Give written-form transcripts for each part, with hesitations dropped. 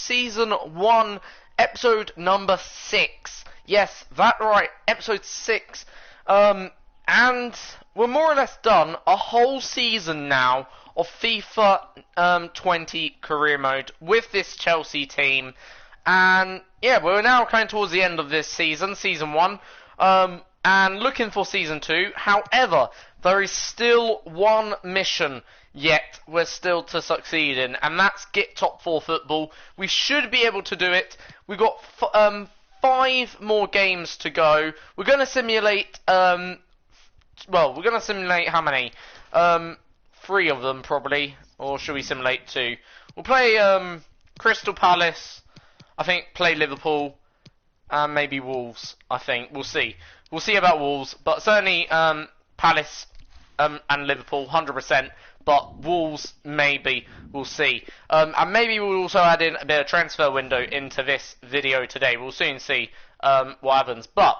Season 1, Episode number 6. Yes, that's right, Episode 6. And we're more or less done a whole season now of FIFA 20 Career Mode with this Chelsea team. And yeah, we're now coming towards the end of this season, Season 1. And looking for Season 2. However, there is still one mission yet we're still to succeed in, and that's get top 4 football. We should be able to do it. We've got 5 more games to go. We're going to simulate, we're going to simulate how many? 3 of them probably, or should we simulate 2? We'll play Crystal Palace, I think play Liverpool, and maybe Wolves, I think. We'll see. We'll see about Wolves, but certainly Palace and Liverpool, 100%. But Wolves, maybe. We'll see. And maybe we'll also add in a bit of transfer window into this video today. We'll soon see what happens. But,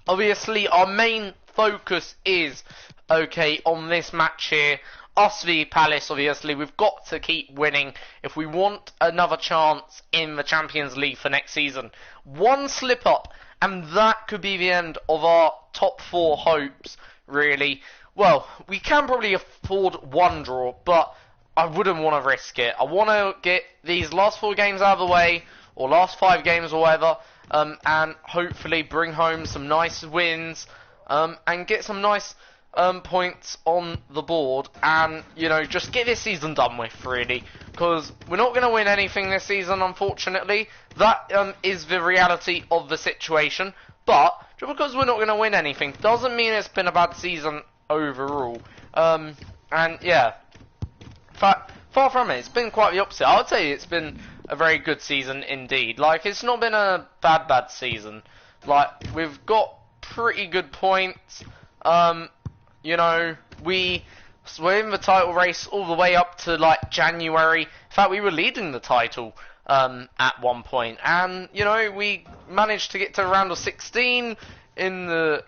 obviously, our main focus is, on this match here. Us v Palace, obviously. We've got to keep winning if we want another chance in the Champions League for next season. One slip up, and that could be the end of our top 4 hopes, really. Well, we can probably afford one draw, but I wouldn't want to risk it. I want to get these last 4 games out of the way, or last 5 games or whatever, and hopefully bring home some nice wins, and get some nice points on the board, and, just get this season done with, really. Because we're not going to win anything this season, unfortunately. That is the reality of the situation, but just because we're not going to win anything doesn't mean it's been a bad season overall. And yeah, far from it. It's been quite the opposite. I would say it's been a very good season indeed. Like, it's not been a bad season. Like, we've got pretty good points. We're in the title race all the way up to like January. In fact, we were leading the title at one point, and we managed to get to round of 16 in the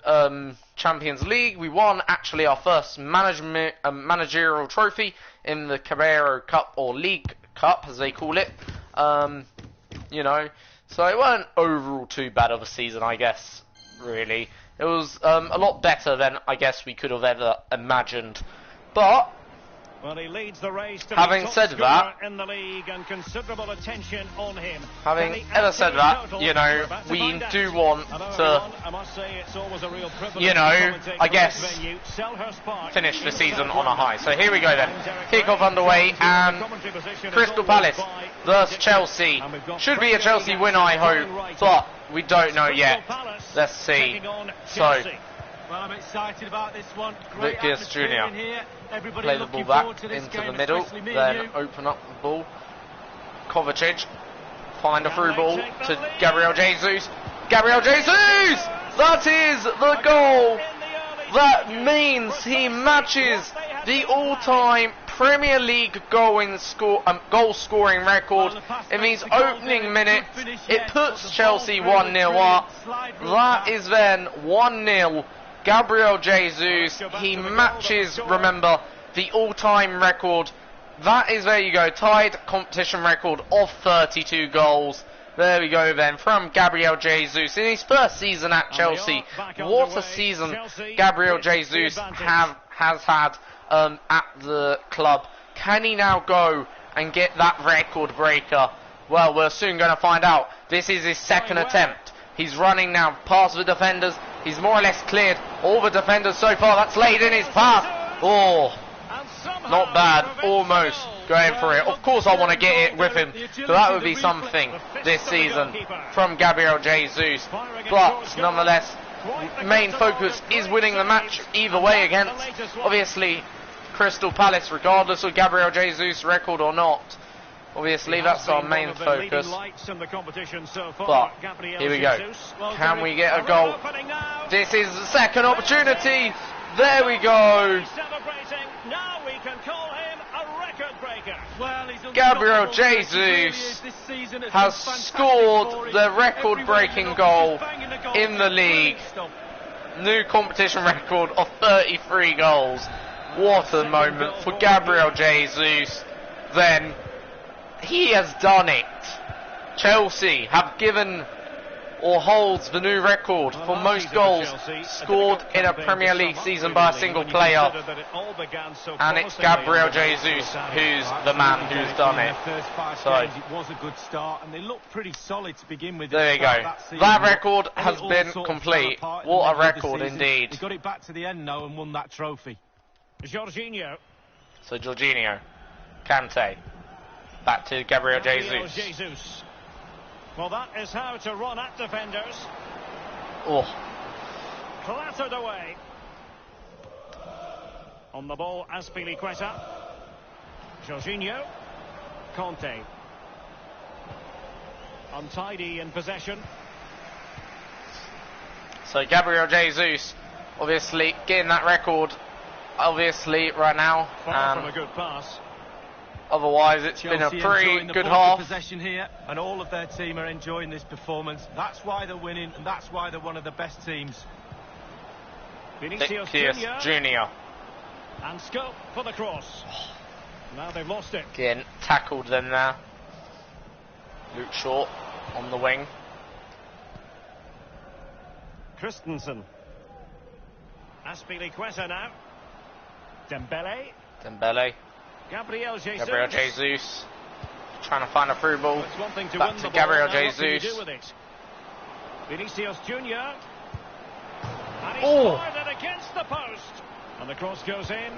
Champions League. We won actually our first managerial trophy in the Carabao Cup, or League Cup as they call it. So it weren't overall too bad of a season, I guess, really. It was a lot better than I guess we could have ever imagined. But well, he leads the race to having said that, in the league, and considerable attention on him. Having ever said that, we do want to, I guess, finish the season on a high. So here we go then. Kickoff underway, and Crystal Palace versus Chelsea. Should be a Chelsea win, I hope, but we don't know yet. Let's see. So, well, I'm excited about this one. Vinicius Jr. Play the ball back into the middle, then open up the ball. Kovacic, find a through ball to Gabriel Jesus. Gabriel Jesus! That is the goal! That means he matches the all-time Premier League goal scoring record in these opening minutes. It puts Chelsea 1-0 up. That is then 1-0. Gabriel Jesus, he matches, remember, the all-time record. That is, there you go, tied competition record of 32 goals. There we go then, from Gabriel Jesus in his first season at Chelsea. What a season Gabriel Jesus has had at the club. Can he now go and get that record breaker? Well, we're soon going to find out. This is his second attempt. He's running now past the defenders. He's more or less cleared all the defenders so far. That's laid in his path. Oh, not bad. Almost going for it. Of course I want to get it with him. So that would be something this season from Gabriel Jesus. But nonetheless, main focus is winning the match either way against, obviously, Crystal Palace, regardless of Gabriel Jesus' record or not. Obviously, that's our main focus. But here we go. Can we get a goal? This is the second opportunity. There we go. Gabriel Jesus has scored the record-breaking goal in the league. New competition record of 33 goals. What a moment for Gabriel Jesus. Then he has done it. Chelsea have given or holds the new record for most goals scored in a Premier League season by a single player, and it's Gabriel Jesus who's the man who's done it. So it was a good start, and they looked pretty solid to begin with. There you go. That record has been complete. What a record indeed. He got it back to the end now and won that trophy. Jorginho. So Jorginho, Kante, back to Gabriel Jesus. Well, that is how to run at defenders. Oh, Clattered away. On the ball, Azpilicueta. Jorginho. Conte. Untidy in possession. so Gabriel Jesus, obviously getting that record, obviously right now. Far from a good pass. Otherwise, it's been a Chelsea pretty enjoying the good ball half. possession here, and all of their team are enjoying this performance. That's why they're winning, and that's why they're one of the best teams. Vinicius Vinicius Junior and scope for the cross. Now they've lost it. getting tackled then there. Luke Shaw on the wing. Christensen. Azpilicueta now. Dembele. Dembele, Gabriel Jesus. Gabriel Jesus, trying to find a through ball. It's one thing to Back win to the ball, Gabriel now what can you Jesus. do with it? Vinicius Junior. And he's Oh. fired it against the post. And the cross goes in.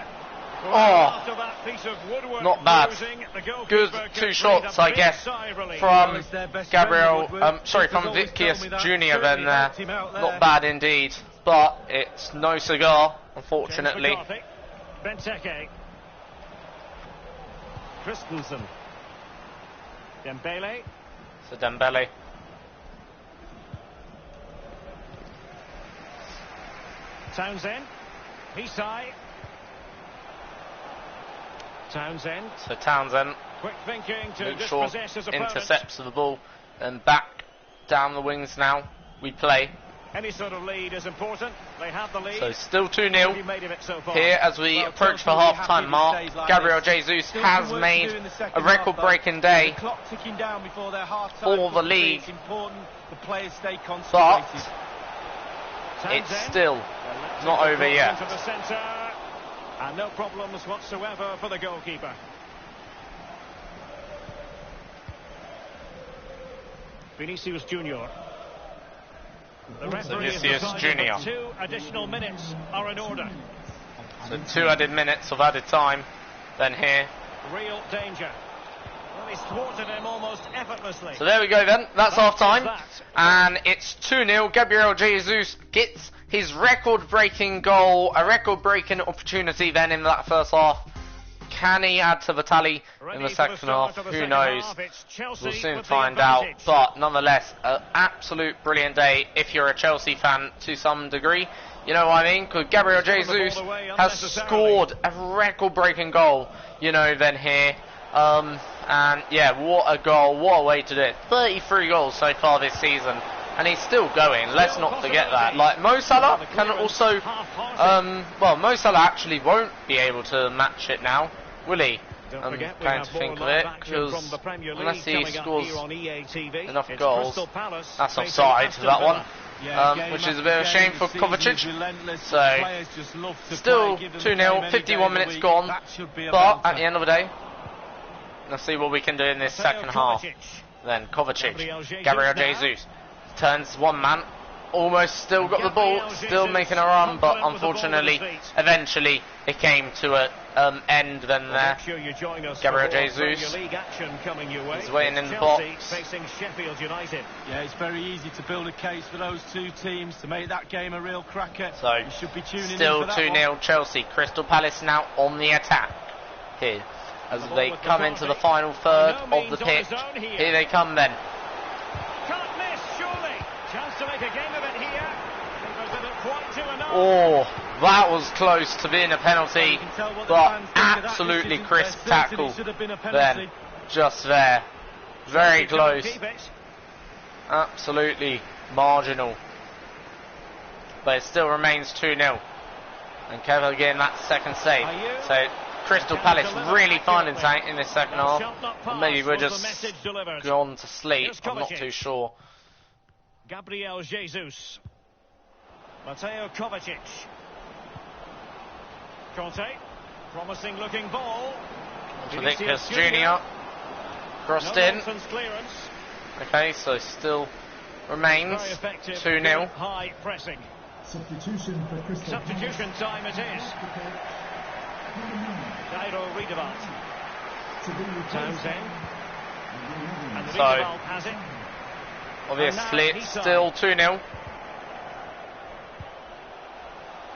Well, Oh. after that piece of woodwork Not bad. bruising, the goalkeeper Good could two breathe shots, a I big guess, sigh of relief. from it's their best Gabriel, friend, Woodward. from Chris always Vinicius told me that. Junior then Certainly there. helped him out there. Not bad indeed, but it's no cigar, unfortunately. James McCarthy. Benteke. Christensen. Dembele. So Dembele, Townsend. Hisai. Townsend. so Townsend, Quick thinking to Luke Shaw dispossess his opponent. intercepts the ball, and back down the wings now we play. Any sort of lead is important. They have the lead. So still What have you 2-0 made of it so far? here as we Well, approach the Chelsea will be half-time happy mark. if it stays like Gabriel this. Jesus Still has some work to made do in the a second half, record-breaking though. day, The clock ticking down before their half-time for the comes. league. It's important the players stay but concentrated. it's Townsend. still Well, not let's over take the yet. cross into the centre. And no problems whatsoever for the goalkeeper. Vinicius Junior. The referee has Vinicius decided Junior. that 2 additional minutes are in order. So 2 added minutes of added time then here. Real danger. Well, he's thwarted him almost effortlessly. So there we go then, that's half time, that. and it's 2-0. Gabriel Jesus gets his record-breaking goal, a record-breaking opportunity then in that first half. Can he add to the tally in Ready the for second start half? of the Who second knows? half. It's Chelsea We'll soon with the find out, advantage. but nonetheless, an absolute brilliant day if you're a Chelsea fan to some degree. You know what I mean? Because Gabriel He's put the Jesus ball away has unnecessarily. scored a record-breaking goal, you know, then here. And yeah, what a goal, what a way to do it. 33 goals so far this season, and he's still going. Let's not forget that. Like, Mo Salah can also, well, Mo Salah actually won't be able to match it now, will he? Don't I'm forget we trying have to more think of live it, action because from the Premier League unless he coming up scores here on EA TV. enough It's goals, Crystal Palace that's facing offside, Aston that one. Villa. Which is a bit of a shame for Kovacic. So, still 2-0, 51 minutes gone, but at the end of the day, let's see what we can do in this Mateo second half. Kovacic. Then Kovacic, Gabriel Gabriel Jesus now. Jesus, turns one man, almost still got the ball, Gabriel still Jesus making a run, but confident with the ball unfortunately, at his feet. eventually, it came to an end then Well, there. make sure you join us Gabriel for more Jesus. Premier League action coming your way. He's waiting It's in the Chelsea box. facing Sheffield United. Yeah, it's very easy to build a case for those two teams to make that game a real cracker. So, you should be tuning still in for that 2-0 one. Chelsea. Crystal Palace now on the attack here as The ball they with come into the McCarthy. final third By no of the means on his pitch. own here. Here they come then. Can't miss, surely. Chance to make a game of it here. I think those are quite 2-0. Oh, that was close to being a penalty, You can tell what the but fans think of that absolutely decision. crisp They're certain tackle it should have been a then, penalty. just there. Very Chelsea can't close, keep it. absolutely marginal. But it still remains 2-0. And Kevin getting that second save. Are you? So Crystal Palace really finding something in this second half. Or maybe we're just gone to sleep. I'm not too sure. Gabriel Jesus. Mateo Kovacic. Conte. Promising looking ball. Vinicius Junior. Crossed in. Clearance. Okay, so still remains 2-0. High pressing. Substitution for Crystal Palace. Substitution time it is. Jairo Riedewald. Townsend. And So, Riedewald has it. obviously it's still 2-0.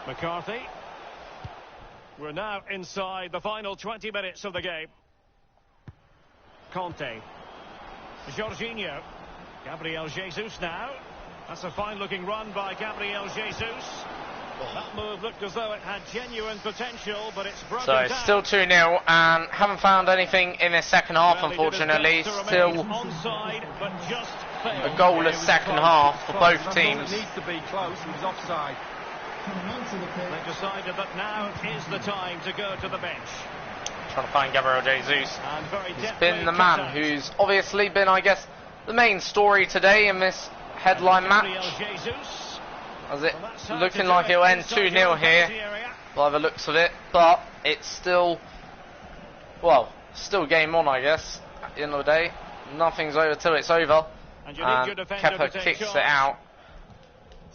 McCarthy. We're now inside the final 20 minutes of the game. Conte. Jorginho. Gabriel Jesus now. That's a fine-looking run by Gabriel Jesus. That move looked as though it had genuine potential, but it's broken So down. it's still 2-0 and haven't found anything in this second half, Well, he did his unfortunately. best to Still remain onside, but just failed. a goalless second half for both teams. Needs to be close. He was offside. Coming onto the pitch. They've decided that now is the time to go to the bench. Trying to find Gabriel Jesus. And very He's deftly been the cut man out. who's obviously been, I guess, the main story today in this headline Gabriel match. Jesus. As it Well, that's how looking to like do it'll it end inside 2-0 your here penalty area. by the looks of it, but it's still, well, still game on, I guess. At the end of the day, nothing's over till it's over. And you need your defender Kepa to take kicks charge. it out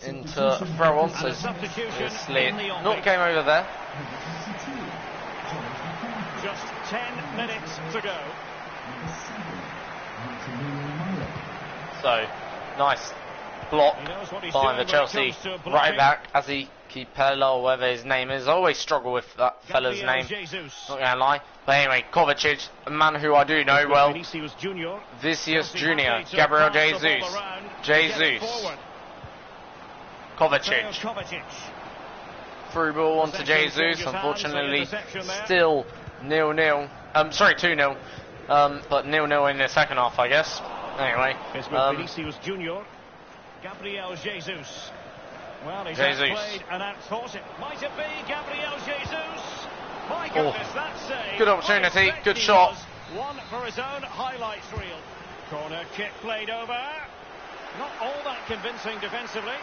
into a throw on, And so a substitution obviously in the not offing. game over there. Number 22, George McCarthy. Just 10 minutes to go. Number 7, Maximilian Meyer. So nice block He knows what he's by doing the when it Chelsea comes to blocking. right back, Azzi Kipella or whatever his name is. I always struggle with that fella's Gabriel name, Jesus. not gonna lie. But anyway, Kovacic, a man who I do know well. Vinicius Junior. Vinicius Chelsea Junior, happy to Gabriel pass the ball Jesus, around to get it Jesus, forward. Kovacic. Kovacic. Through ball onto Possession Jesus, changes hands, unfortunately so interception there. still 0-0. Sorry, 2-0. But 0-0 in the second half, I guess. Anyway, It's with Vinicius Junior. Gabriel Jesus. Well, he's Jesus. outplayed and outthought it. Might it be Gabriel Jesus? My goodness, that save. good opportunity, Unexpected good he shot. was. One for his own highlights reel. Corner kick played over. Not all that convincing defensively.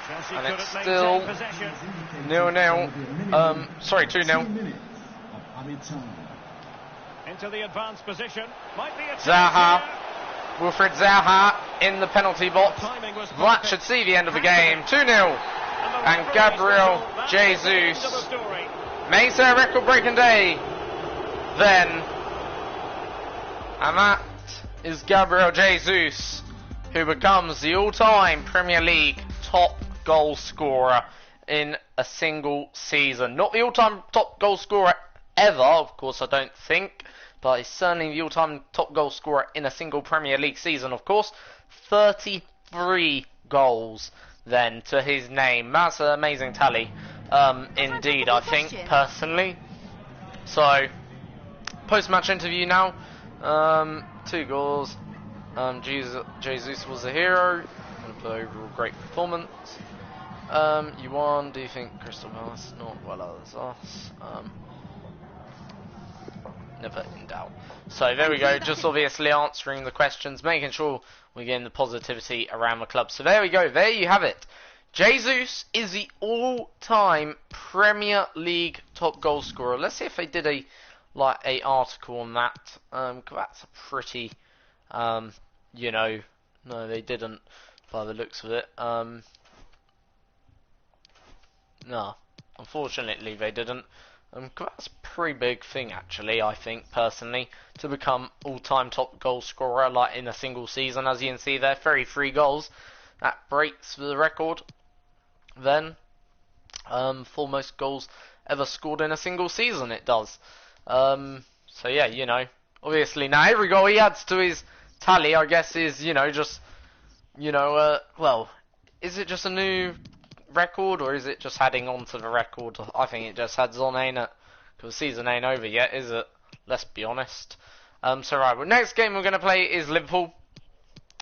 Chelsea And couldn't it's maintain still possession. 0-0. Sorry, 2-0. 2 minutes of added time. Into the advanced position. Might be a chance Zaha. here. Wilfred Zaha in the penalty box. Timing was That perfect. should see the end of the game. 2-0. the And referee's Gabriel whistle. That's the end of the Jesus story. makes it a record-breaking day. Then, and that is Gabriel Jesus, who becomes the all-time Premier League top goal scorer in a single season. Not the all-time top goal scorer ever, of course I don't think, but he's certainly the all-time top goal scorer in a single Premier League season, of course. 33 goals then to his name. That's an amazing tally, indeed, I think, personally. So, post-match interview now. 2 goals. Jesus was a hero. For overall great performance. You won. Do you think Crystal Palace? Not well as us. Never in doubt. So there we go. Just obviously answering the questions, making sure we're getting the positivity around the club. So there we go. There you have it. Jesus is the all-time Premier League top goal scorer. Let's see if they did a article on that. 'Cause that's a pretty, no, they didn't by the looks of it. No, unfortunately they didn't. 'Cause that's a pretty big thing, actually, I think, personally, to become all-time top goal scorer in a single season. As you can see there, 33 goals. That breaks the record then for most goals ever scored in a single season. It does. So yeah, obviously now every goal he adds to his tally, I guess, is well, is it just a new record, or is it just adding on to the record? I think it just adds on, ain't it? Because the season ain't over yet, is it? Let's be honest. So right, well, next game we're going to play is Liverpool.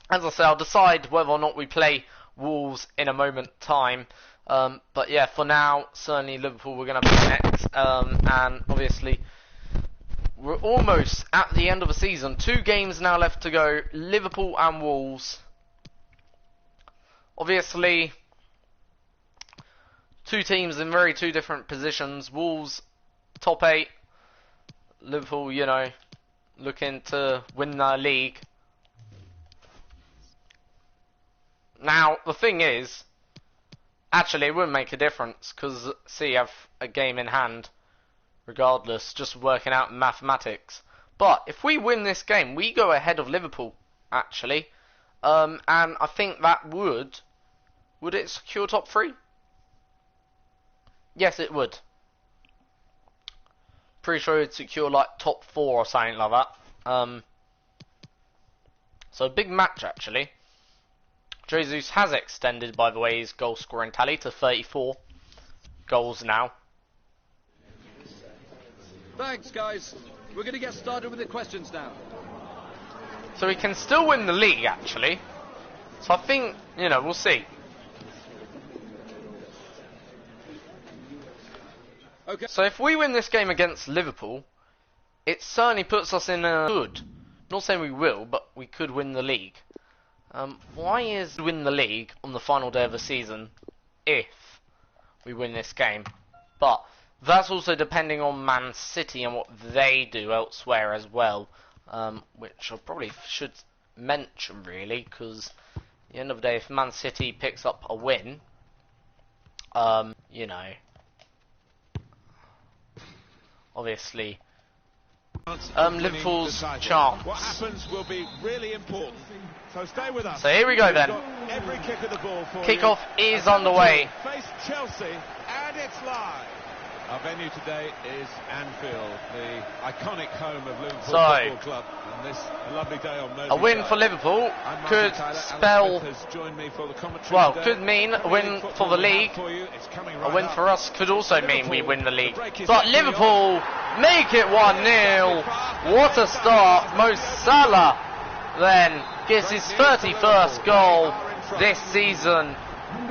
As I say, I'll decide whether or not we play Wolves in a moment time. But yeah, for now, certainly Liverpool we're going to play next. And obviously, we're almost at the end of the season. 2 games now left to go. Liverpool and Wolves. Obviously, 2 teams in very 2 different positions. Wolves, top 8. Liverpool, you know, looking to win the league. Now, the thing is, actually, it wouldn't make a difference, because City have a game in hand, regardless, just working out mathematics. But, if we win this game, we go ahead of Liverpool, actually. And I think that would it secure top 3? Yes, it would. Pretty sure it'd secure, like, top 4 or something like that. So, a big match, actually. Jesus has extended, by the way, his goal scoring tally to 34 goals now. Thanks, guys. We're going to get started with the questions now. So he can still win the league, actually. So I think, you know, we'll see. Okay. So if we win this game against Liverpool, it certainly puts us in a good. Not saying we will, but we could win the league. Why is win the league on the final day of the season if we win this game? But that's also depending on Man City and what they do elsewhere as well, which I probably should mention really, because at the end of the day, if Man City picks up a win, you know, obviously, Liverpool's chance. What happens will be really important. So stay with us. So here we go then. Every kick of the ball for Kickoff you. is underway. Face Chelsea, and it's live. Our venue today is Anfield, the iconic home of Liverpool Football Club. And this lovely day on Merseyside. A win for Liverpool could spell, well, could mean a win for the league. A win for us could also mean we win the league. But Liverpool make it 1-0. What a start. Mo Salah then gets his 31st goal this season.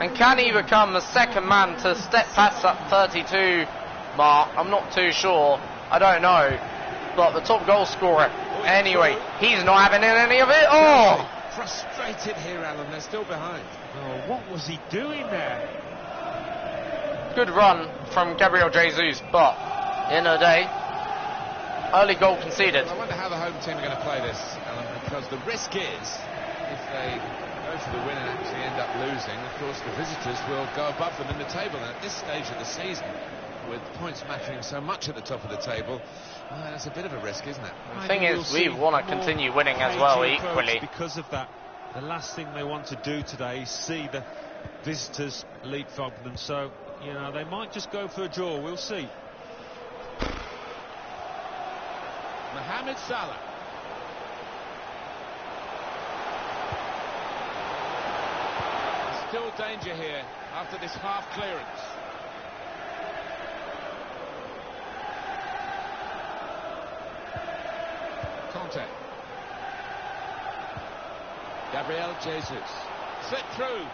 And can he become the second man to step past that 32 mark? I'm not too sure. I don't know. But the top goal scorer. Anyway, he's not having any of it. Oh! Frustrated here, Alan. They're still behind. Oh, what was he doing there? Good run from Gabriel Jesus, but in a day, early goal conceded. I wonder how the home team are going to play this, Alan, because the risk is, if they go for the win and actually end up losing, of course the visitors will go above them in the table. And at this stage of the season, with points mattering so much at the top of the table, that's a bit of a risk, isn't it? The thing is, we want to continue winning as well, equally. Because of that, the last thing they want to do today is see the visitors leapfrog them. So, you know, they might just go for a draw. We'll see. Mohamed Salah. Still danger here after this half clearance. Conte. Gabriel Jesus. Slip through.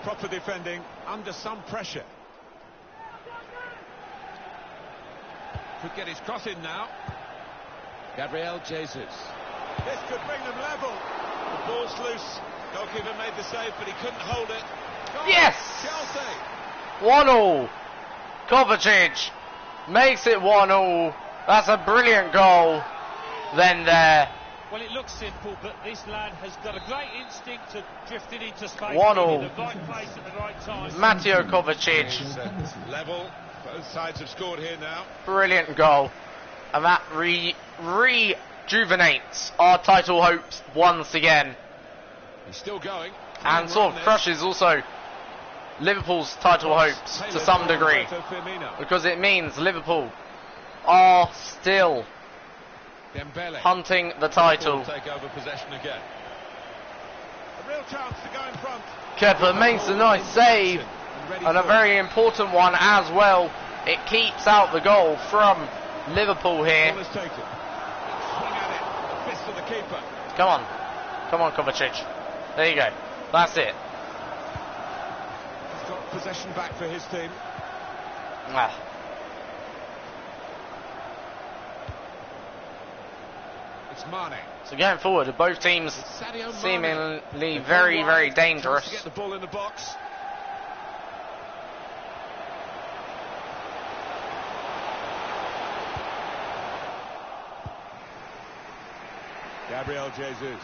Proper defending under some pressure. Could get his cross in now. Gabriel Jesus. This could bring them level. The ball's loose. Goalkeeper made the save, but he couldn't hold it. Goal. Yes! Chelsea. 1-0. Kovacic makes it 1-0. That's a brilliant goal. Then there. Well, it looks simple, but this lad has got a great instinct of drifting into space. 1-0. In the right place at the right time. Mateo Kovacic. Level. Both sides have scored here now. Brilliant goal. And that rejuvenates our title hopes once again. He's still going. And sort of crushes also Liverpool's title hopes to some degree. Because it means Liverpool are still Dembele. hunting the title. Take over possession again. A real chance to go in front. Kepa makes a nice save. And a very important one as well. It keeps out the goal from Liverpool here. Ball is taken. Swing at it. Fist of the keeper. Come on. Come on, Kovacic. There you go. That's it. He's got possession back for his team. Ah. It's Mane. So going forward, both teams Sadio Mane. seemingly very, very dangerous. Tries to get the ball in the box. Gabriel Jesus.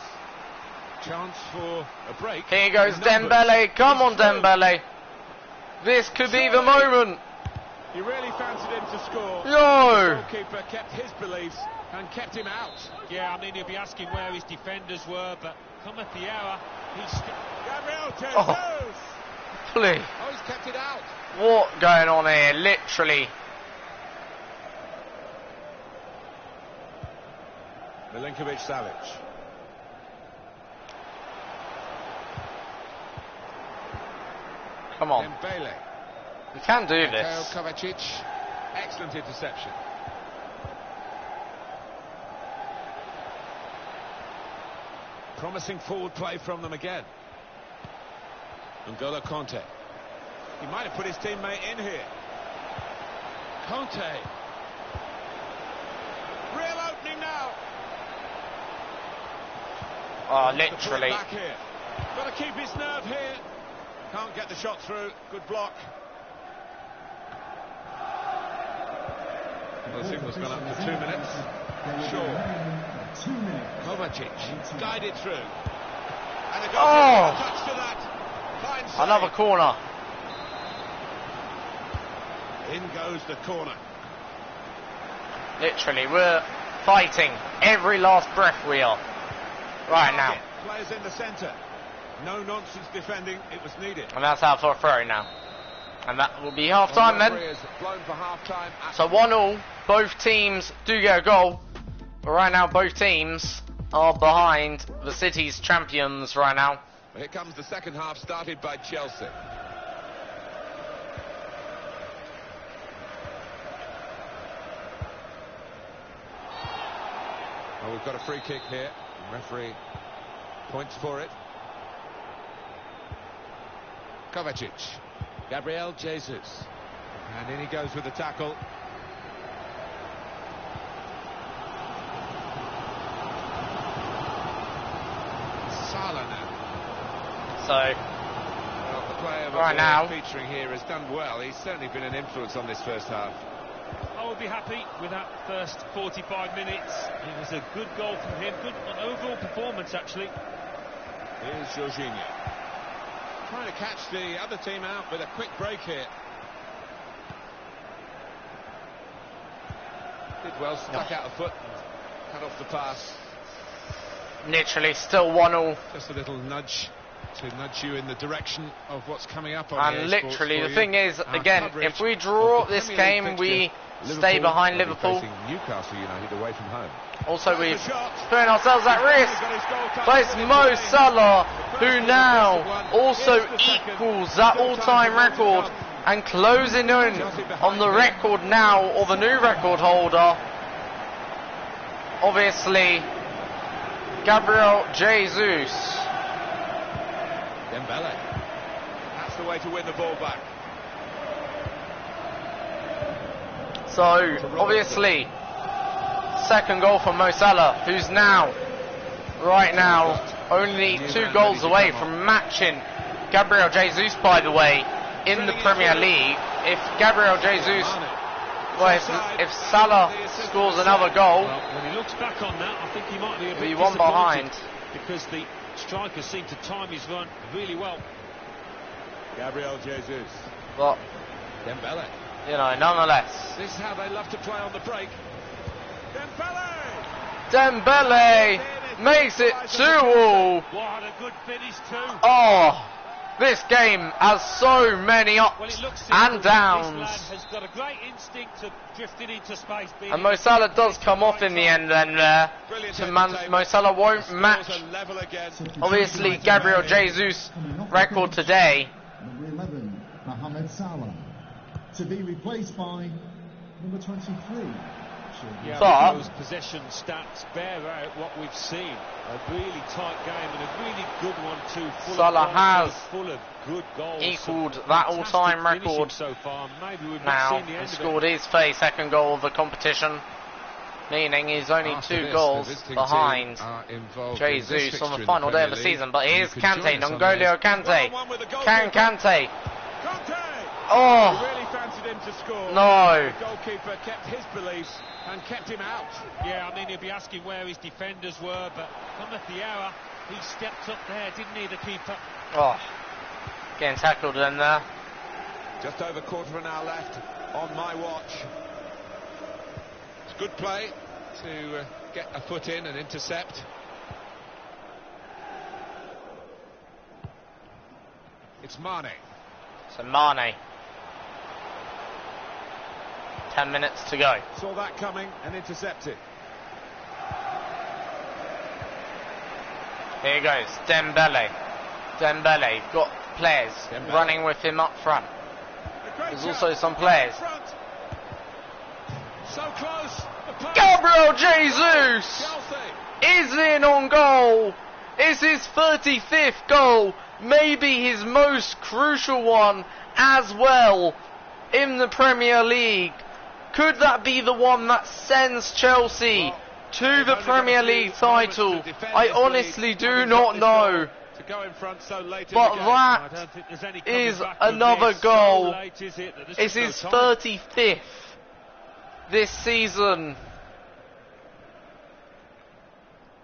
Chance for a break. Here goes Dembele. Come on, Dembele. This could be the moment. He really fancied him to score. Yo! The goalkeeper kept his beliefs and kept him out. Yeah, I mean, he'll be asking where his defenders were, but come at the hour, he's... Gabriel Jesus! Oh. Please. Oh, he's kept it out. What going on here? Literally. Milinkovic-Savic. Come on. Dembele. We can do Mateo this. Kovacic. Excellent interception. Promising forward play from them again. N'Golo Conte. He might have put his teammate in here. Conte. Real opening now. Oh, To put it literally. back here. Got to keep his nerve here. Can't get the shot through. Good block. Well, the signal's gone up to 2 minutes. Sure. 2 minutes. Kovacic guided through. And a Oh! touch to that. Fine save. Another corner. In goes the corner. Literally, we're fighting every last breath we are. Right now. Players in the centre. No nonsense defending. It was needed. And that's out for a throw now. And that will be half time then. Referee has blown for half time. So 1-1. Both teams do get a goal. But right now, both teams are behind the City's champions right now. Here comes the second half, started by Chelsea. Well, we've got a free kick here. The referee points for it. Kovacic. Gabriel Jesus. And in he goes with the tackle. Salah now. So, Well, the player Right now. featuring here has done well. He's certainly been an influence on this first half. I would be happy with that first 45 minutes. It was a good goal from him, good overall performance actually. Here's Jorginho. Trying to catch the other team out with a quick break here. Did well, stuck out a foot and cut off the pass. literally still 1-1. Just a little nudge to nudge you in the direction of what's coming up on And EA literally, Sports the for thing you. is, Our again, coverage if we of draw the this Premier League game, we fixture, stay behind will be Liverpool. facing Newcastle United away from home. Also, we're There's the shot. putting ourselves at risk. He's got his goal touch. But it's Mo Salah who now also equals that all-time record and closing in on the record now, or the new record holder. Obviously, Gabriel Jesus. Dembele. That's the way to win the ball back. So, obviously, second goal for Mo Salah, who's now, right now, only 2 goals away from matching Gabriel Jesus, by the way, in the Premier League. If Gabriel Jesus, well, if Salah scores another goal, Well, when he looks back on that, I think he might be a bit be one behind. because the striker seemed to time his run really well. Gabriel Jesus. But, Dembele. you know, nonetheless, This is how they love to play on the break. Dembele! Dembele makes it 2-2. What a good finish too. Oh, this game has so many Well, ups it looks simple. and This downs. lad has got a great instinct of drifting into space. being And Mo Salah does come off in the end then there. Brilliant So entertainment. Mo Salah won't Scores match, are level again. obviously, Gabriel Jesus' record today. Number 11, Mohamed Salah. To be replaced by number 23. Yeah, But- those possession stats bear out what we've seen. A really tight game and a really good one too. Full Salah of quality, has full of good goals. equalled Some that fantastic all-time finishing record so far. Maybe we've not Now, seen the he end of scored it. his first second goal of the competition. meaning he's only After 2 this, goals the visiting behind team are involved in this Jesus fixture on in the final day of the Premier season. League. But You here's can Kante, join us on N'Golo this. Kante. One with the Can goalkeeper. Kante. Kante! Oh, He really fancied him to score. no. The goalkeeper kept his belief and kept him out. Yeah, I mean, he'll be asking where his defenders were, but come at the hour, he stepped up there, didn't he, the keeper? Oh, getting tackled in there. Just over quarter of an hour left on my watch. It's good play to get a foot in and intercept. It's Mane. So Mane. 10 minutes to go. Saw that coming and intercepted. Here he goes, Dembele. Dembele, got players Dembele. running with him up front. There's also some players. So close. The pass. Gabriel Jesus Chelsea. is in on goal. It's his 35th goal, maybe his most crucial one as well in the Premier League. Could that be the one that sends Chelsea to the Premier League title? I honestly do not know. To go in front so late But in the game. I that don't think there's any coming is back from another this. goal. So late, is it, that there's It's just his no time. 35th this season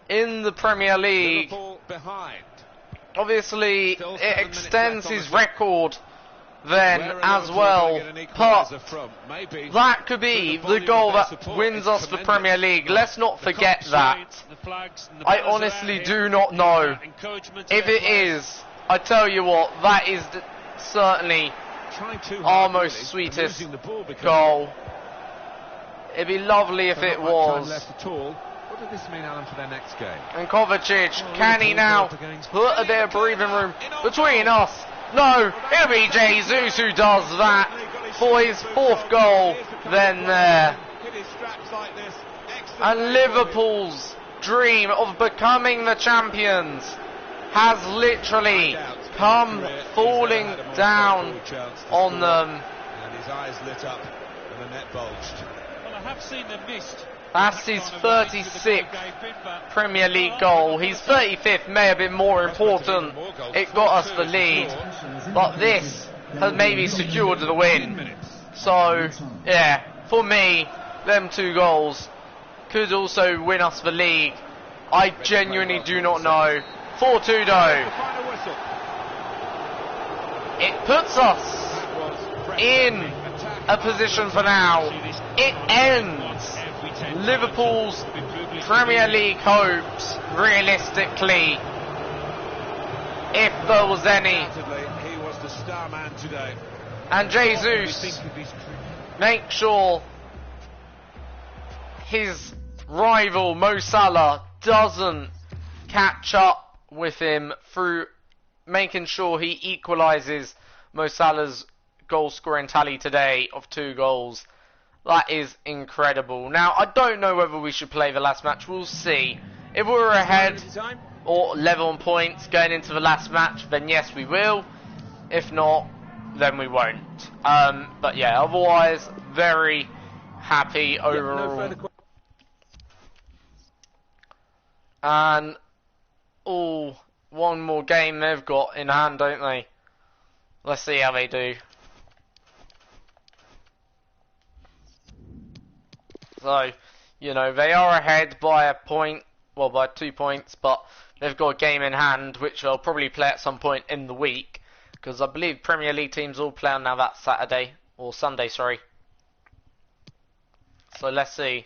in the Premier League. Liverpool behind. Obviously, Still it 7 minutes extends left on his the record then Where are as Liverpool well. gonna get an But equaliser from? Maybe. that could be Through the the body goal with their that support. wins It's us the tremendous. Premier League. Let's not forget The that. constraints, the flags and the I banners are honestly out do here. not know. That encouragement to If their it players. is, I tell you what, that is certainly Trying too our hard, most really, and sweetest losing the ball because goal. It'd be lovely if they're it not much time was. left at all. What does this mean, Alan, for their next game? And Kovacic, Oh, can he Liverpool now goal against- put a bit of breathing room between us? No, it'll be Jesus who does that for his 4th goal then there. Hit his straps like this. Excellent And play. Liverpool's dream of becoming the champions has literally come falling down on them. And his eyes lit up and the net bulged. Well, I have seen them missed. That's his 36th Premier League goal. His 35th may have been more important. It got us the lead. But this has maybe secured the win. So, yeah, for me, them 2 goals could also win us the league. I genuinely do not know. 4-2 though. The final whistle. It puts us in a position for now. It ends Liverpool's Premier League hopes, realistically, if there was any. Undoubtedly, he was the star man today. And Jesus Think of his make sure his rival Mo Salah doesn't catch up with him through making sure he equalises Mo Salah's goal scoring tally today of 2 goals. That is incredible. Now, I don't know whether we should play the last match. We'll see. If we're ahead or level on points going into the last match, then yes, we will. If not, then we won't. But yeah, otherwise, very happy overall. And, oh, one more game they've got in hand, don't they? Let's see how they do. So, you know, they are ahead by a point, well, by 2 points, but they've got a game in hand, which they'll probably play at some point in the week, because I believe Premier League teams all play on now that Saturday, or Sunday, sorry. So let's see.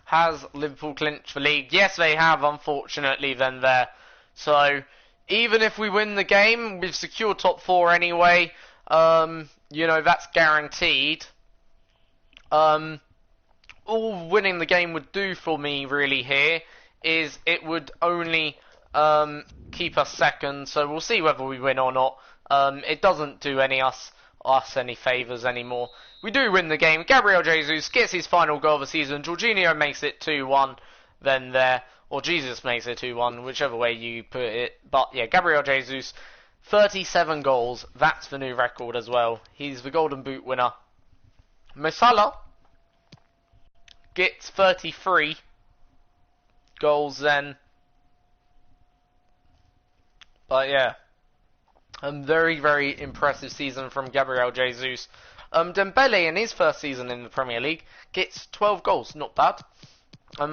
Has Liverpool clinched the league? Yes, they have, unfortunately, then there. So, even if we win the game, we've secured top 4 anyway. You know, that's guaranteed. All winning the game would do for me really here is it would only keep us second, so we'll see whether we win or not. It doesn't do us any favours anymore. We do win the game. Gabriel Jesus gets his final goal of the season. Jorginho makes it 2-1 then there, or Jesus makes it 2-1, whichever way you put it. But yeah, Gabriel Jesus, 37 goals, that's the new record as well. He's the Golden Boot winner. Mo Salah gets 33 goals then. But yeah, very, very impressive season from Gabriel Jesus. Dembele in his first season in the Premier League gets 12 goals, not bad.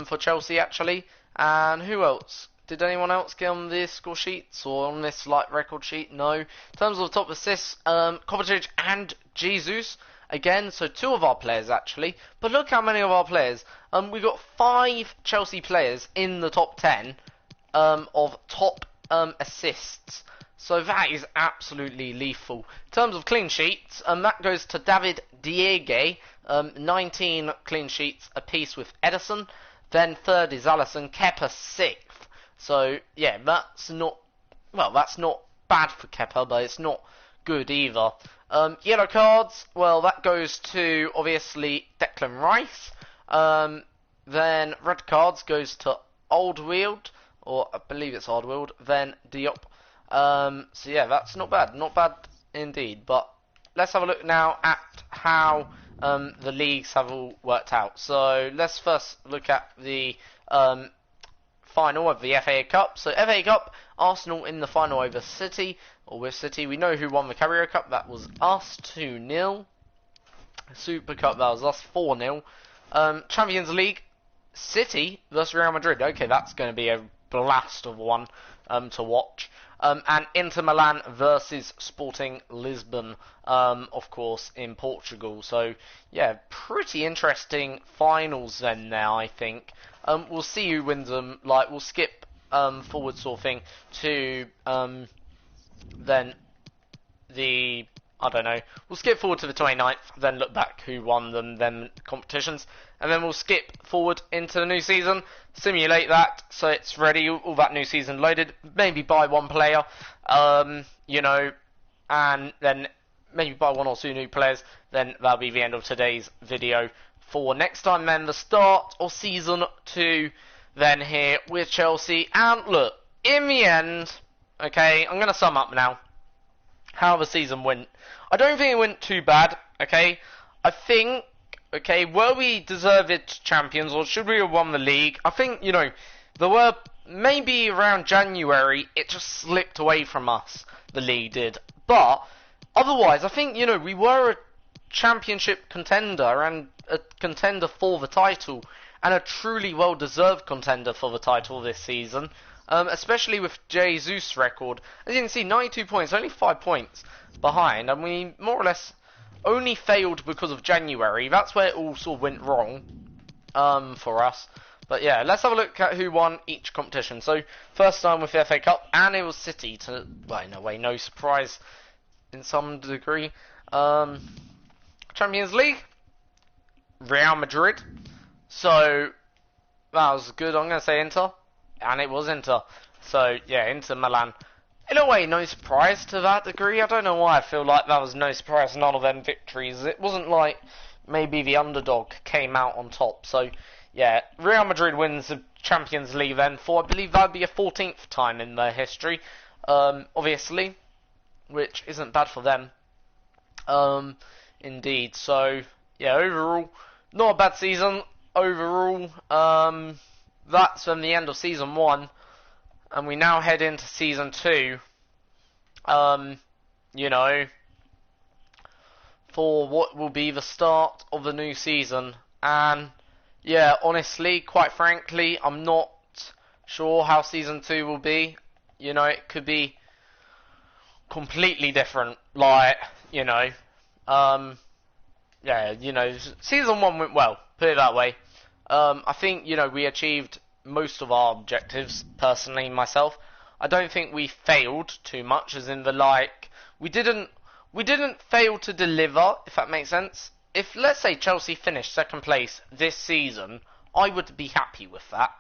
For Chelsea actually. And who else? Did anyone else get on the score sheets or on this record sheet? No. In terms of the top assists, Kovacic and Jesus again, so 2 of our players actually. But look how many of our players. We got 5 Chelsea players in the top 10 of top assists. So that is absolutely lethal. In terms of clean sheets, that goes to David Diege, 19 clean sheets apiece with Ederson. Then third is Alisson, Kepa 6th. So yeah, that's not bad for Kepa, but it's not good either. Yellow cards, well, that goes to obviously Declan Rice. Then red cards goes to Alderweireld, or I believe it's Alderweireld. Then Diop. So yeah, that's not bad indeed. But let's have a look now at how the leagues have all worked out. So let's first look at the final of the FA Cup. So FA Cup, Arsenal in the final over City, or with City. We know who won the Carabao Cup. That was us, 2-0. Super Cup, that was us, 4-0. Champions League, City versus Real Madrid. Okay, that's going to be a blast of one to watch. And Inter Milan versus Sporting Lisbon, of course, in Portugal. So, yeah, pretty interesting finals then now, I think. We'll see who wins them. We'll skip forward sort of thing to then the... I don't know. We'll skip forward to the 29th, then look back who won them, then competitions. And then we'll skip forward into the new season, simulate that, so it's ready, all that new season loaded. Maybe buy one player, and then maybe buy 1 or 2 new players. Then that'll be the end of today's video. For next time, then the start of season 2, then here with Chelsea. And look, in the end, okay, I'm going to sum up now how the season went. I don't think it went too bad, okay? I think, okay, were we deserved champions, or should we have won the league? I think, there were, maybe around January, it just slipped away from us, the league did. But, otherwise, I think, we were a championship contender, and a contender for the title, and a truly well-deserved contender for the title this season. Especially with Jesus' record. As you can see, 92 points, only 5 points behind, and we more or less only failed because of January. That's where it all sort of went wrong for us. But yeah, let's have a look at who won each competition. So, first time with the FA Cup, and it was City, well, in a way, no surprise in some degree. Champions League, Real Madrid. So, that was good. I'm going to say Inter. And it was Inter. So, yeah, Inter Milan. In a way, no surprise to that degree. I don't know why I feel like that was no surprise, none of them victories. It wasn't like maybe the underdog came out on top. So, yeah, Real Madrid wins the Champions League then for, I believe that would be a 14th time in their history. Obviously, which isn't bad for them. Indeed. So, yeah, overall, not a bad season. Overall, that's from the end of Season 1, and we now head into Season 2, for what will be the start of the new season. And, yeah, honestly, quite frankly, I'm not sure how Season 2 will be. It could be completely different, Season 1 went well, put it that way. I think, we achieved most of our objectives, personally, myself. I don't think we failed too much, as in we didn't fail to deliver, if that makes sense. If, let's say, Chelsea finished second place this season, I would be happy with that,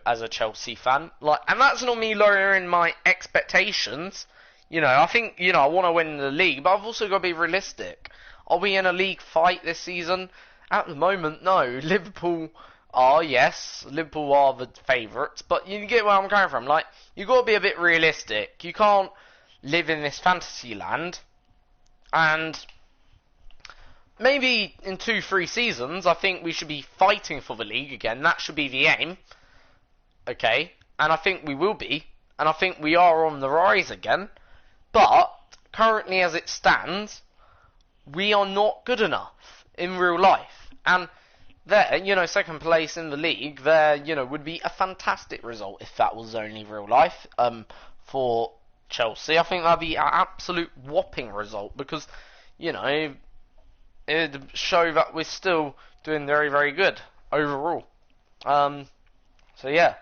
as a Chelsea fan. And that's not me lowering my expectations. I think, I want to win the league, but I've also got to be realistic. Are we in a league fight this season? At the moment, no. Liverpool are the favourites, but you get where I'm coming from. You got to be a bit realistic. You can't live in this fantasy land and maybe in 2-3 seasons, I think we should be fighting for the league again. That should be the aim. Okay, and I think we will be, and I think we are on the rise again. But currently, as it stands, we are not good enough in real life. And there, you know, second place in the league, there, you know, would be a fantastic result if that was only real life. For Chelsea, I think that'd be an absolute whopping result because, you know, it'd show that we're still doing very, very good overall. So yeah.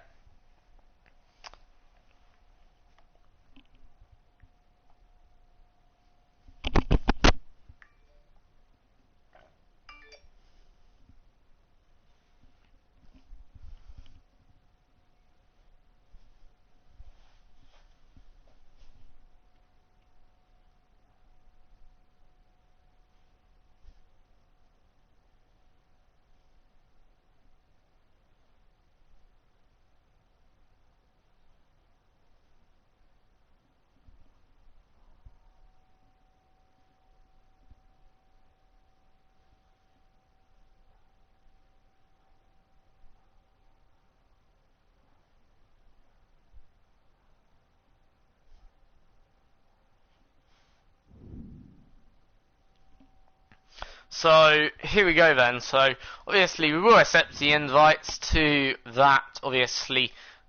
So here we go then. So obviously we will accept the invites to that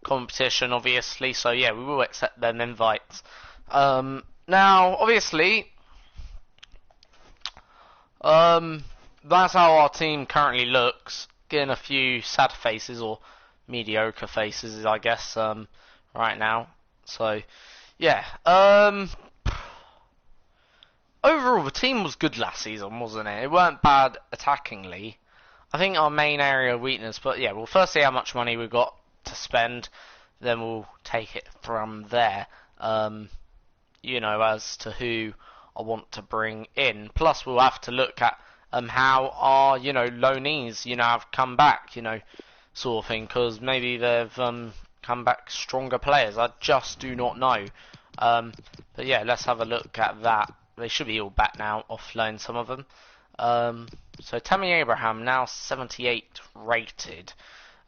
competition obviously. So yeah, we will accept them invites. Now obviously that's how our team currently looks. Getting a few sad faces or mediocre faces, I guess, right now. So yeah. Overall, the team was good last season, wasn't it? It weren't bad attackingly. I think our main area of weakness, but yeah, we'll first see how much money we've got to spend, then we'll take it from there, you know, as to who I want to bring in. Plus, we'll have to look at how our, you know, loanees, you know, have come back, you know, sort of thing, because maybe they've come back stronger players. I just do not know. But yeah, let's have a look at that. They should be all back now, off loan, some of them. So Tammy Abraham, now 78 rated.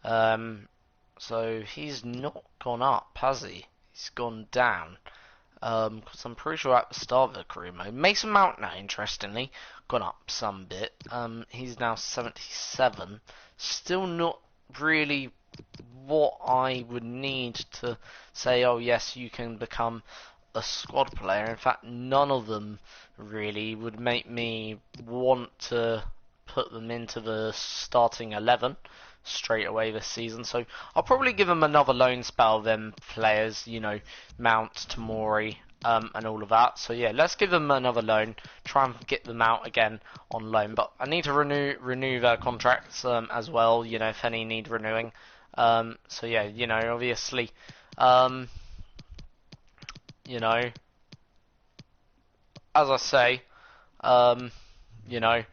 So he's not gone up, has he? He's gone down. Because I'm pretty sure at the start of the career mode. Mason Mount now, interestingly, gone up some bit. He's now 77. Still not really what I would need to say, oh yes, you can become a squad player. In fact, none of them really would make me want to put them into the starting 11 straight away this season. So I'll probably give them another loan spell, them players, you know, Mount, Tomori, and all of that. So yeah, let's give them another loan, try and get them out again on loan. But I need to renew their contracts as well, you know, if any need renewing. So yeah, you know, obviously, you know, as I say, you know,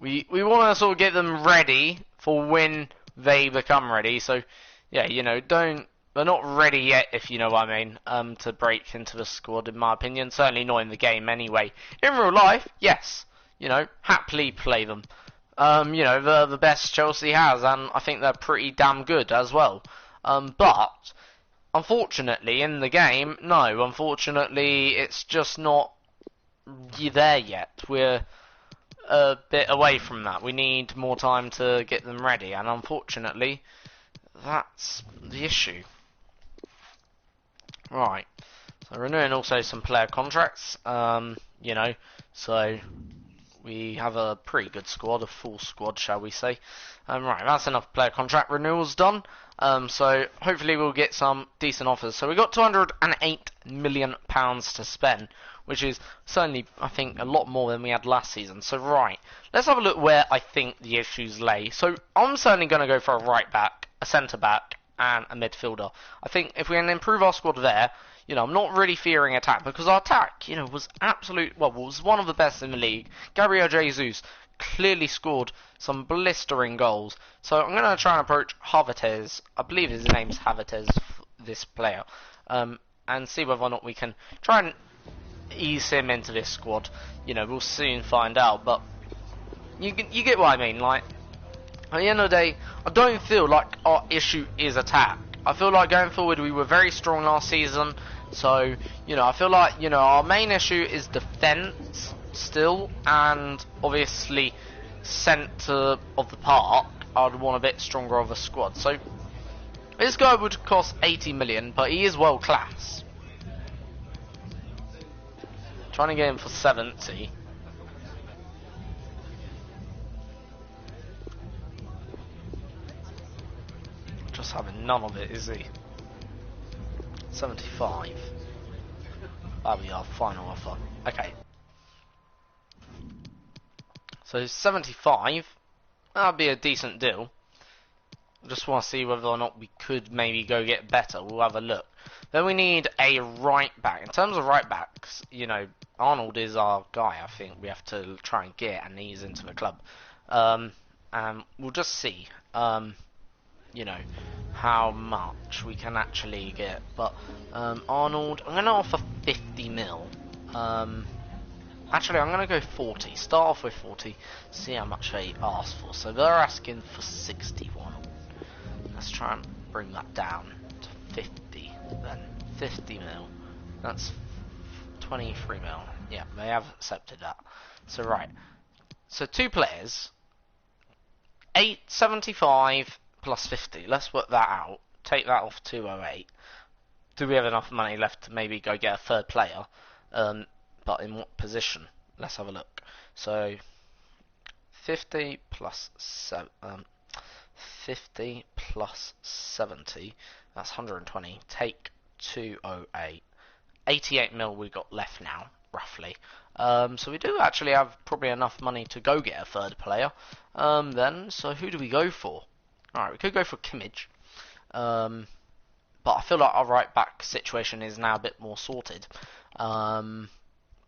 we want to sort of get them ready for when they become ready. So, yeah, you know, they're not ready yet, if you know what I mean, to break into the squad, in my opinion. Certainly not in the game anyway. In real life, yes, you know, happily play them. You know, they're the best Chelsea has, and I think they're pretty damn good as well. But unfortunately, in the game, no. Unfortunately, it's just not there yet. We're a bit away from that. We need more time to get them ready, and unfortunately, that's the issue. Right. So renewing also some player contracts. You know, so we have a pretty good squad, a full squad, shall we say. Right, that's enough player contract renewals done. So hopefully we'll get some decent offers. So we've got £208 million to spend, which is certainly, I think, a lot more than we had last season. So right, let's have a look where I think the issues lay. So I'm certainly going to go for a right back, a centre back, and a midfielder. I think if we can improve our squad there, you know, I'm not really fearing attack, because our attack, you know, was was one of the best in the league. Gabriel Jesus clearly scored some blistering goals. So I'm going to try and approach Havertz, I believe his name's Havertz, this player, and see whether or not we can try and ease him into this squad. You know, we'll soon find out, but you get what I mean. Like, at the end of the day, I don't feel like our issue is attack. I feel like going forward we were very strong last season, so you know I feel like our main issue is defence still, and obviously centre of the park. I'd want a bit stronger of a squad. So this guy would cost 80 million, but he is world class. Trying to get him for 70. Just having none of it, is he? 75. That'll be our final offer. Okay. So 75. That'd be a decent deal. Just want to see whether or not we could maybe go get better. We'll have a look. Then we need a right back. In terms of right backs, Arnold is our guy. I think we have to try and get and ease into the club. And we'll just see. How much we can actually get. But Arnold, I'm going to offer 50 mil. Actually, I'm going to go 40. Start off with 40. See how much they ask for. So they're asking for 61. Let's try and bring that down to 50. Then 50 mil. That's 23 mil. Yeah, they have accepted that. So right. So 2 players. 875 plus 50. Let's work that out. Take that off 208. Do we have enough money left to maybe go get a third player? But in what position? Let's have a look. So 50 plus 50 plus 70. That's 120. Take 208. 88 mil we got left now, roughly. So we do actually have probably enough money to go get a third player. Then, so who do we go for? Alright, we could go for Kimmich. But I feel like our right back situation is now a bit more sorted.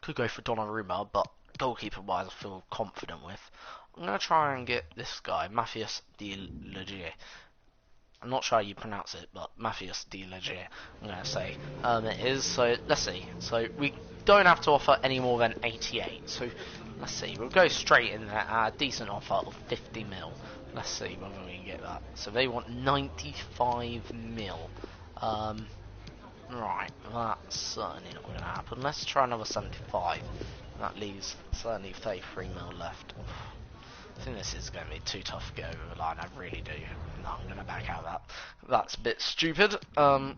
Could go for Donnarumma, but goalkeeper wise I feel confident with. I'm going to try and get this guy, Matthias de Ligt. I'm not sure how you pronounce it, but Matthias de Ligt, I'm going to say. It is, so let's see. So we don't have to offer any more than 88. So let's see, we'll go straight in there at a decent offer of 50 mil. Let's see whether we can get that. So they want 95 mil. Right, that's certainly not going to happen. Let's try another 75. That leaves certainly 33 mil left. I think this is going to be too tough to get over the line. I really do. No, I'm going to back out of that. That's a bit stupid. I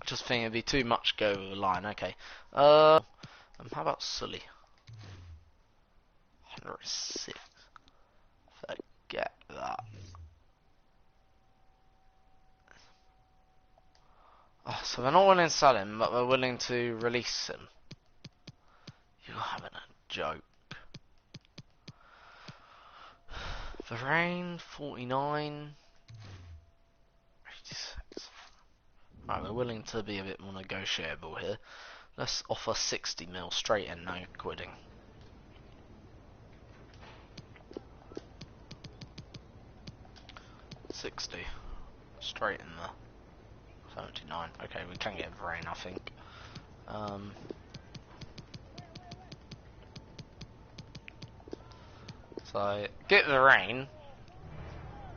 just think it'd be too much to go over the line. Okay. How about Sully? 106. Forget that. Oh, so they're not willing to sell him, but they're willing to release him. You're having a joke. Varane, 49. 86. Right, we're willing to be a bit more negotiable here. Let's offer 60 mil straight in, no quidding. $60 straight in there. 79. Okay, we can get Varane, I think. So get Varane.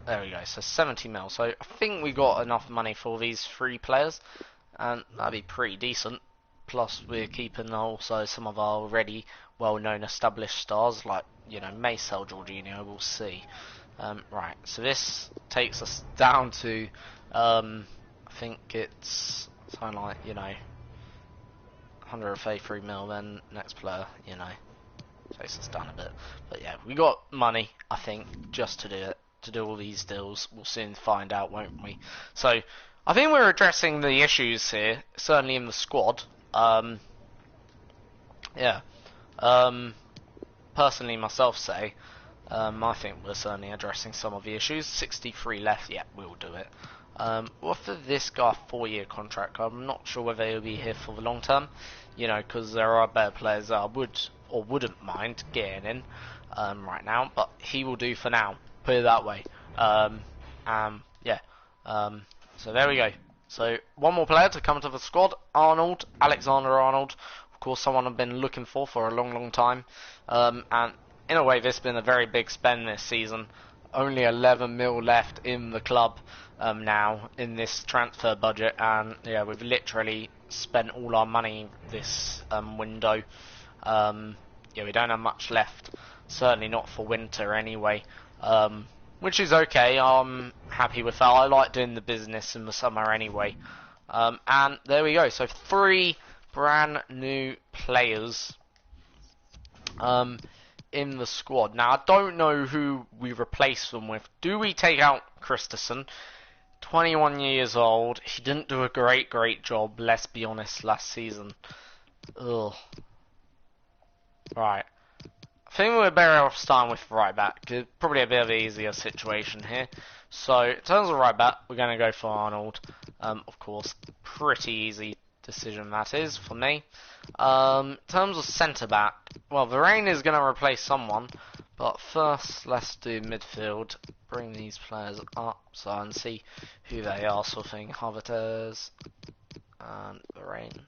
There we go. So 70 mil. So I think we got enough money for these 3 players, and that'd be pretty decent. Plus we're keeping also some of our already well-known established stars, like may sell Jorginho. We'll see. Right. So this takes us down to. I think it's something like, 133 mil, then next player, takes us down a bit. But yeah, we got money, I think, just to do it, to do all these deals. We'll soon find out, won't we? So, I think we're addressing the issues here, certainly in the squad. Yeah. Personally, myself say, I think we're certainly addressing some of the issues. 63 left, yeah, we'll do it. Offer this guy a 4-year contract. I'm not sure whether he'll be here for the long term, because there are better players that I would or wouldn't mind getting in right now, but he will do for now, put it that way. Yeah. So there we go. So one more player to come to the squad, Alexander Arnold. Of course, someone I've been looking for a long time, and in a way, this has been a very big spend this season. Only 11 mil left in the club now in this transfer budget, and yeah, we've literally spent all our money this window. Yeah, we don't have much left. Certainly not for winter anyway. Which is okay. I'm happy with that. I like doing the business in the summer anyway. And there we go. So 3 brand new players in the squad. Now I don't know who we replace them with. Do we take out Christensen? 21 years old. He didn't do a great job, let's be honest, last season. Ugh. Right. I think we're better off starting with right back. It's probably a bit of an easier situation here. So, in terms of right back, we're going to go for Arnold. Of course, pretty easy decision that is for me. In terms of centre back, well, Varane is going to replace someone. But first, let's do midfield. Bring these players up so I can see who they are, sort of thing. Havertz and Varane.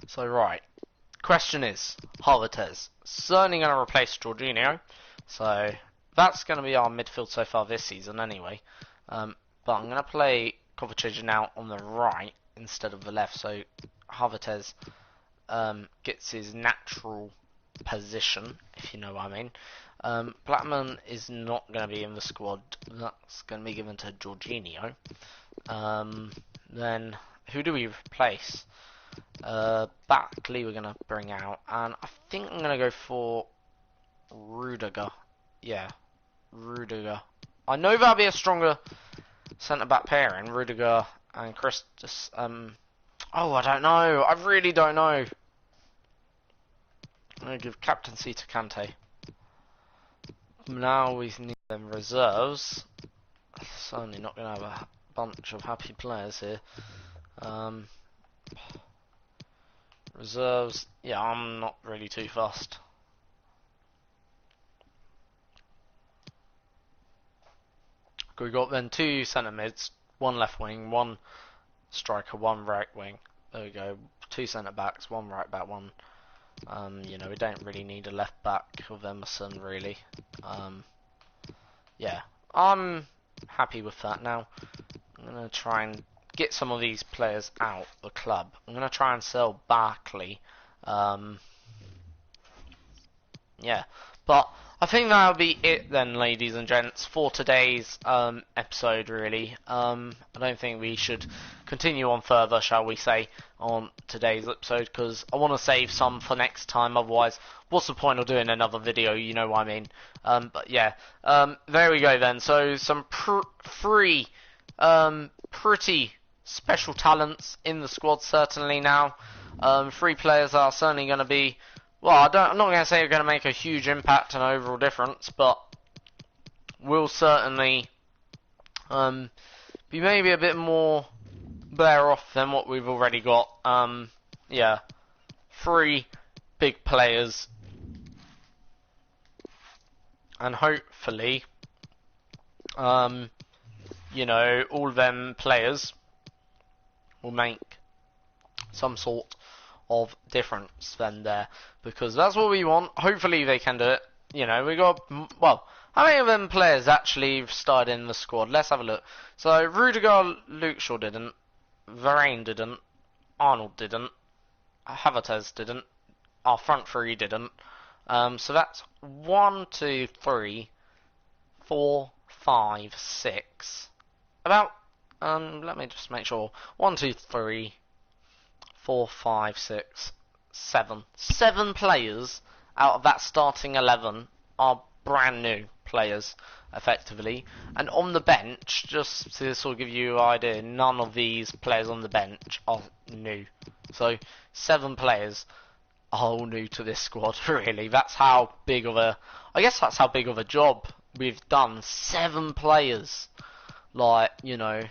So, right. Question is, Havertz. Certainly going to replace Jorginho. So, that's going to be our midfield so far this season anyway. But I'm going to play Kovacic now on the right instead of the left. So, Havertz gets his natural position, if you know what I mean. Blackman is not going to be in the squad. That's going to be given to Jorginho. Then, who do we replace? Barkley we're going to bring out. And I think I'm going to go for Rudiger. Yeah, Rudiger. I know that'll be a stronger centre-back pairing, Rudiger and Christus. Oh, I don't know. I really don't know. I'm going to give captaincy to Kante. Now we need them reserves. Certainly not going to have a bunch of happy players here. Reserves. Yeah, I'm not really too fussed. We got then 2 centre mids, 1 left wing, 1 striker, 1 right wing. There we go. 2 centre backs, 1 right back, 1. You know, we don't really need a left back of Emerson really. Yeah, I'm happy with that now. I'm gonna try and get some of these players out the club. I'm gonna try and sell Barkley. Yeah, but I think that'll be it then, ladies and gents, for today's episode, really. I don't think we should continue on further, shall we say, on today's episode, because I want to save some for next time, otherwise, what's the point of doing another video, you know what I mean? But yeah, there we go then. So, some pretty special talents in the squad, certainly now. 3 players are certainly going to be... Well, I'm not going to say they're going to make a huge impact and overall difference, but will certainly be maybe a bit more better off than what we've already got. Yeah, 3 big players, and hopefully, you know, all of them players will make some sort of difference then there, because that's what we want. Hopefully they can do it. You know, we got, well, how many of them players actually started in the squad? Let's have a look. So Rudiger, Luke Shaw didn't, Varane didn't, Arnold didn't, Havertz didn't, our front 3 didn't. So that's 1, 2, 3, 4, 5, 6. About let me just make sure. 1, 2, 3, 4, 5, 6, 7. 7 players out of that starting 11 are brand new players, effectively. And on the bench, just to sort of give you an idea, none of these players on the bench are new. So 7 players are all new to this squad, really. That's how big of a... I guess that's how big of a job we've done. 7 players. Like, you know,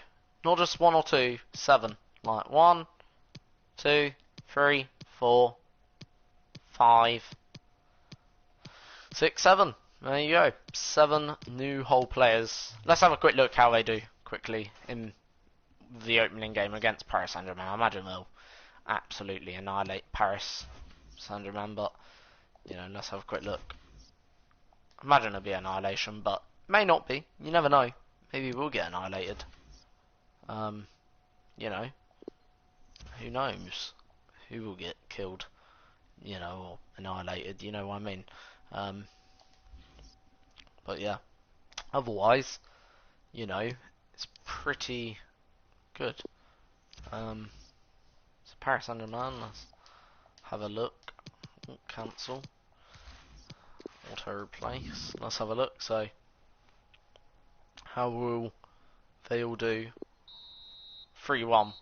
not just 1 or 2, 7. Like, 1, 2, 3, 4, 5, 6, 7. There you go. 7 new whole players. Let's have a quick look how they do quickly in the opening game against Paris Saint-Germain. I imagine they'll absolutely annihilate Paris Saint-Germain, but, you know, let's have a quick look. Imagine it'll be annihilation, but may not be. You never know. Maybe we'll get annihilated. You know, who knows? Who will get killed, you know, or annihilated, you know what I mean? But yeah, otherwise, you know, it's pretty good. So Paris Saint-Germain, let's have a look. Cancel. Auto replace. Let's have a look. So, how will they all do? 3-1.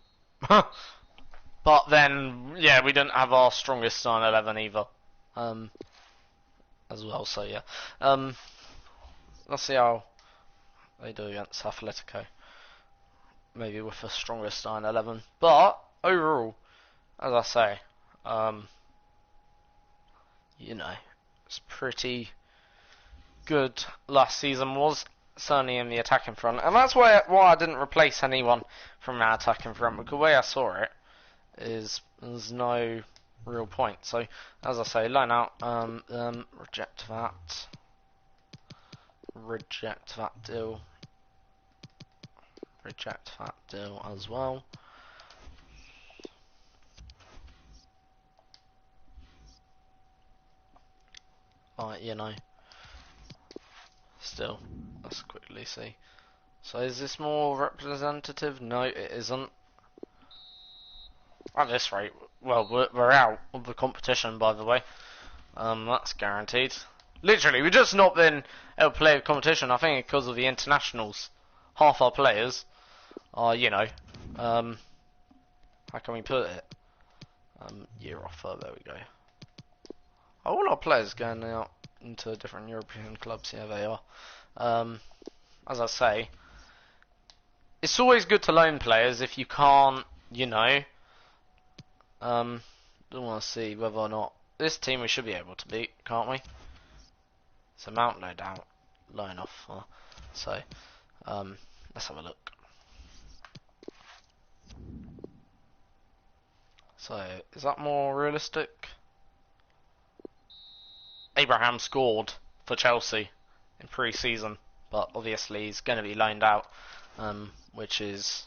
But then, yeah, we didn't have our strongest starting 11 either. As well, so yeah. Let's see how they do against Atletico. Maybe with a stronger starting 11. But, overall, as I say, you know, it's pretty good last season was, certainly in the attacking front. And that's why I didn't replace anyone from our attacking front, because the way I saw it is there's no real point. So, as I say, line out, reject that deal, reject that deal as well. You know, still, let's quickly see. So is this more representative? No, it isn't. At this rate, well, we're out of the competition, by the way. That's guaranteed. Literally, we've just not been able to play the competition, I think, because of the internationals. Half our players are, you know, how can we put it? Year offer, there we go. All our players going out into different European clubs, yeah, they are. As I say, it's always good to loan players if you can't, you know, don't want to see whether or not this team we should be able to beat, can't we? It's a Mount no doubt, loan offer. So, let's have a look. So, is that more realistic? Abraham scored for Chelsea in pre-season, but obviously he's going to be loaned out, which is,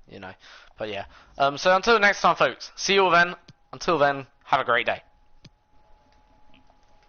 you know, but yeah. So until next time, folks, see you all then. Until then, have a great day.